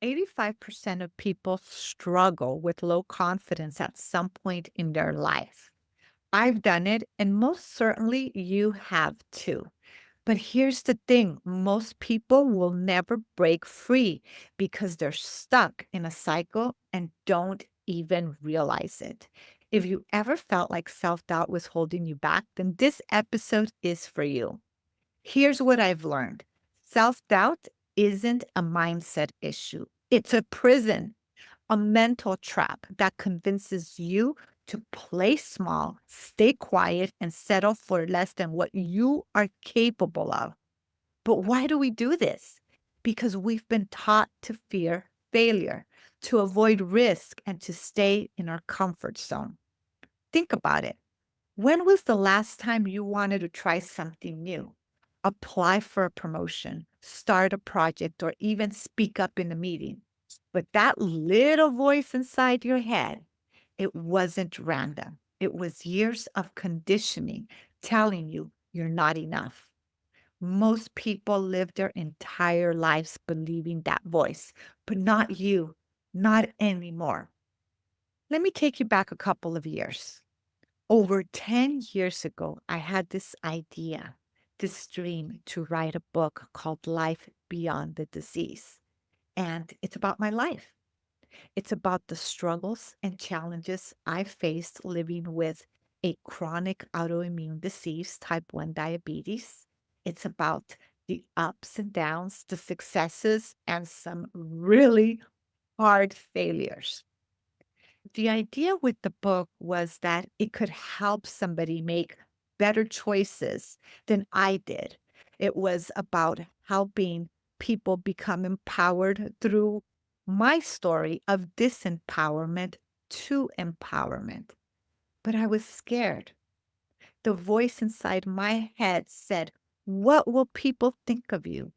85% of people struggle with low confidence at some point in their life. I've done it, and most certainly you have too. But here's the thing, most people will never break free because they're stuck in a cycle and don't even realize it. If you ever felt like self doubt was holding you back, then this episode is for you. Here's what I've learned: self doubt isn't a mindset issue, it's a prison, a mental trap that convinces you to play small, stay quiet, and settle for less than what you are capable of. But why do we do this? Because we've been taught to fear failure, to avoid risk, and to stay in our comfort zone. Think about it. When was the last time you wanted to try something new? Apply for a promotion, start a project, or even speak up in a meeting. But that little voice inside your head, it wasn't random. It was years of conditioning telling you you're not enough. Most people live their entire lives believing that voice, but not you, not anymore. Let me take you back a couple of years. Over 10 years ago, I had this idea, this dream to write a book called Life Beyond the Disease. And it's about my life. It's about the struggles and challenges I faced living with a chronic autoimmune disease, type 1 diabetes. It's about the ups and downs, the successes, and some really hard failures. The idea with the book was that it could help somebody make better choices than I did. It was about helping people become empowered through my story of disempowerment to empowerment. But I was scared. The voice inside my head said, "What will people think of you?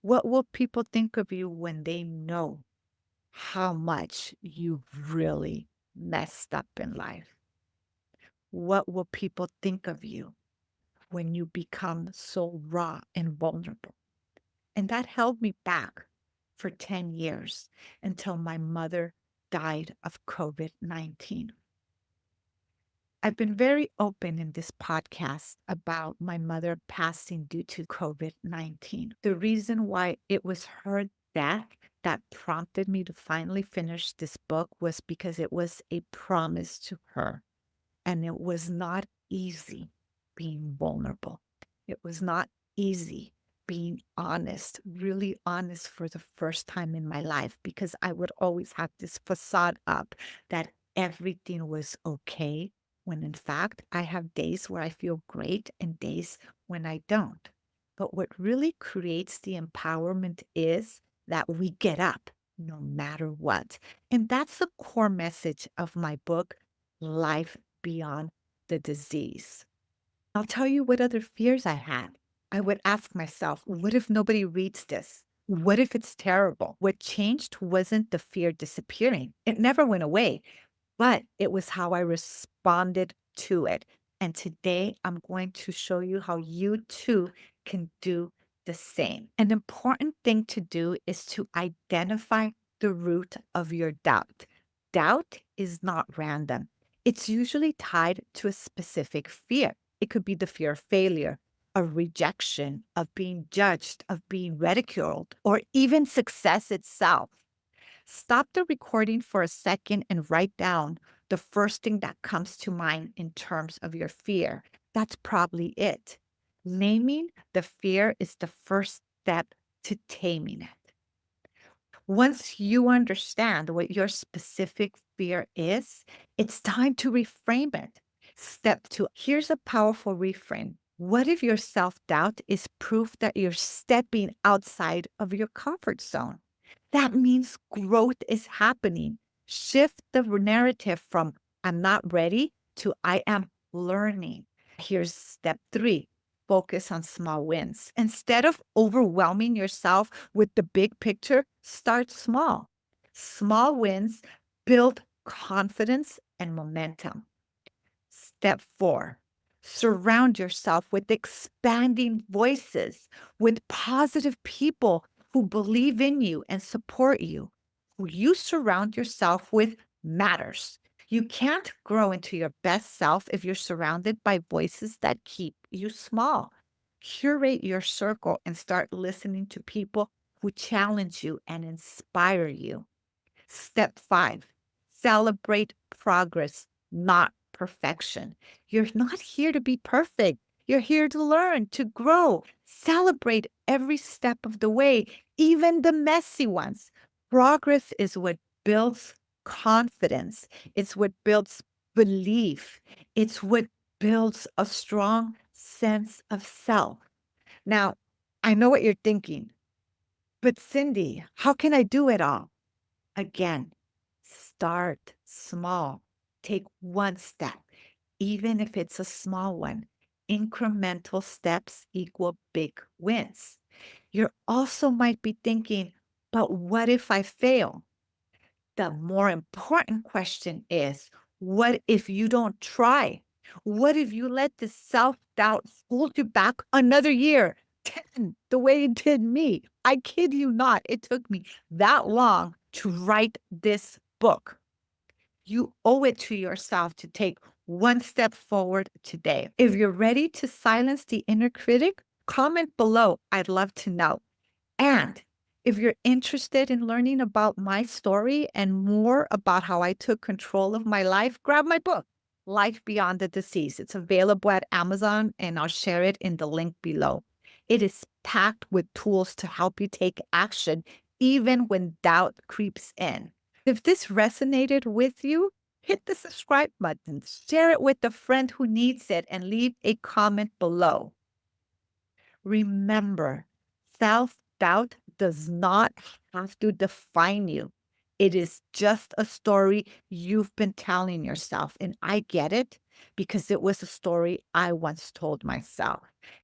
What will people think of you when they know how much you've really messed up in life? What will people think of you when you become so raw and vulnerable?" And that held me back for 10 years until my mother died of COVID-19. I've been very open in this podcast about my mother passing due to COVID-19. The reason why it was her death that prompted me to finally finish this book was because it was a promise to her. And it was not easy being vulnerable. It was not easy being honest, really honest for the first time in my life, because I would always have this facade up that everything was okay, when in fact I have days where I feel great and days when I don't. But what really creates the empowerment is that we get up no matter what. And that's the core message of my book, Life Beyond the Disease. I'll tell you what other fears I had. I would ask myself, what if nobody reads this? What if it's terrible? What changed wasn't the fear disappearing. It never went away, but it was how I responded to it. And today I'm going to show you how you too can do the same. An important thing to do is to identify the root of your doubt. Doubt is not random. It's usually tied to a specific fear. It could be the fear of failure, of rejection, of being judged, of being ridiculed, or even success itself. Stop the recording for a second and write down the first thing that comes to mind in terms of your fear. That's probably it. Naming the fear is the first step to taming it. Once you understand what your specific fear is, it's time to reframe it. Step two, here's a powerful reframe. What if your self doubt is proof that you're stepping outside of your comfort zone? That means growth is happening. Shift the narrative from "I'm not ready" to "I am learning." Here's step three, focus on small wins. Instead of overwhelming yourself with the big picture, start small. Small wins build confidence and momentum. Step four, surround yourself with expanding voices, with positive people who believe in you and support you. Who you surround yourself with matters. You can't grow into your best self if you're surrounded by voices that keep you small. Curate your circle and start listening to people who challenge you and inspire you. Step 5, celebrate progress, not perfection. You're not here to be perfect. You're here to learn, to grow. Celebrate every step of the way, even the messy ones. Progress is what builds confidence, it's what builds belief, it's what builds a strong sense of self. Now, I know what you're thinking, but Cindy, how can I do it all? Again, start small. Take one step, even if it's a small one. Incremental steps equal big wins. You also might be thinking, but what if I fail? The more important question is, what if you don't try? What if you let the self doubt hold you back another year? 10, the way it did me. I kid you not. It took me that long to write this book. You owe it to yourself to take one step forward today. If you're ready to silence the inner critic, comment below. I'd love to know. And if you're interested in learning about my story and more about how I took control of my life, grab my book, Life Beyond the Disease. It's available at Amazon, and I'll share it in the link below. It is packed with tools to help you take action even when doubt creeps in. If this resonated with you, hit the subscribe button, share it with a friend who needs it, and leave a comment below. Remember, self doubt does not have to define you. It is just a story you've been telling yourself. And I get it because it was a story I once told myself.